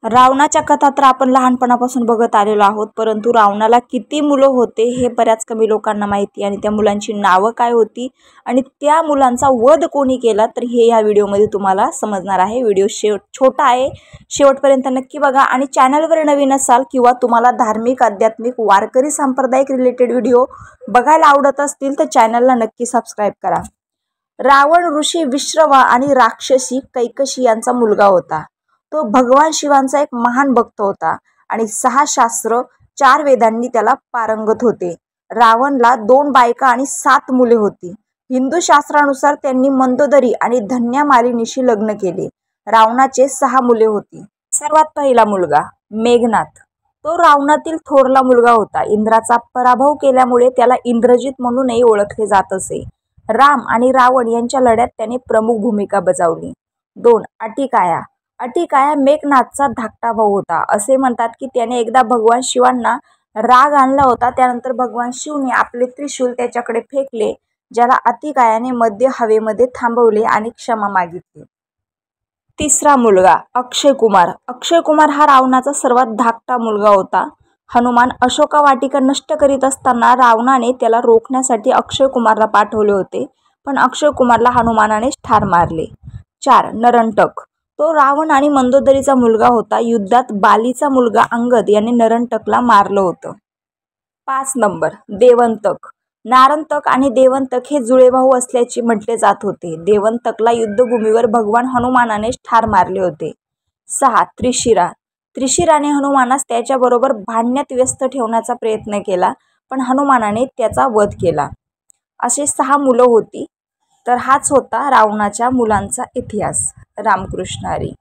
रावणाच्या कथा तर आपण लहानपणापासून बघत आलेलो आहोत, परंतु रावणाला किती मुलं होते हे बऱ्याच कमी लोकांना माहिती आणि त्या मुलांची नावं काय होती आणि त्या मुलांचा वध कोणी केला तर हे या व्हिडिओमध्ये तुम्हाला समजणार आहे। व्हिडिओ छोटा आहे, शेवटपर्यंत नक्की बघा आणि चॅनलवर नवीन असाल किंवा तुम्हाला धार्मिक, आध्यात्मिक, वारकरी सांप्रदायिक रिलेटेड व्हिडिओ बघायला आवडत असतील तर चॅनलला नक्की सबस्क्राईब करा। रावण ऋषी विश्रवा आणि राक्षसी कैकशी यांचा मुलगा होता। तो भगवान शिवांचा एक महान भक्त होता आणि 6 शास्त्र 4 वेदांनी त्याला पारंगत होते। रावणला 2 बायका आणि 7 मुले होती। हिंदू शास्त्रानुसार त्यांनी मंदोदरी आणि धन्यामालिनीशी लग्न केले। रावणाचे 6 मुले होती। सर्वात पहिला मुलगा मेघनाथ, तो रावणातील थोरला मुलगा होता। इंद्राचा पराभव केल्यामुळे त्याला इंद्रजित म्हणूनही ओळखले जात असे। राम आणि रावण यांच्या लढ्यात त्याने प्रमुख भूमिका बजावली। 2 अटिकाया, अटिकाया मेघनाथचा धाकटा भाऊ होता। असे म्हणतात की त्याने एकदा भगवान शिवांना राग आणला होता, त्यानंतर भगवान शिवने आपले त्रिशूल त्याच्याकडे फेकले, ज्याला अटिकायाने मध्य हवेमध्ये थांबवले आणि क्षमा मागितली। तिसरा मुलगा अक्षय कुमार, अक्षय कुमार हा रावणाचा सर्वात धाकटा मुलगा होता। हनुमान अशोका वाटिका नष्ट करीत असताना रावणाने त्याला रोखण्यासाठी अक्षय कुमारला पाठवले होते, पण अक्षय कुमारला हनुमानानेच ठार मारले। 4 नरंटक, तो रावण आणि मंदोदरीचा मुलगा होता। युद्धात बालीचा मुलगा अंगद याने नरंटकला मारलं होतं। 5 नंबर देवंतक, नारंतक आणि देवंतक हे जुळे भाऊ असल्याचे म्हटले जात होते। देवंतकला युद्धभूमीवर भगवान हनुमानानेच ठार मारले होते। 6 त्रिशिरा, त्रिशिराने हनुमानास त्याच्याबरोबर भांडण्यात व्यस्त ठेवण्याचा प्रयत्न केला, पण हनुमानाने त्याचा वध केला। असे 6 मुलं होती। तर हाच होता रावणाच्या मुलांचा इतिहास। रामकृष्ण हरी।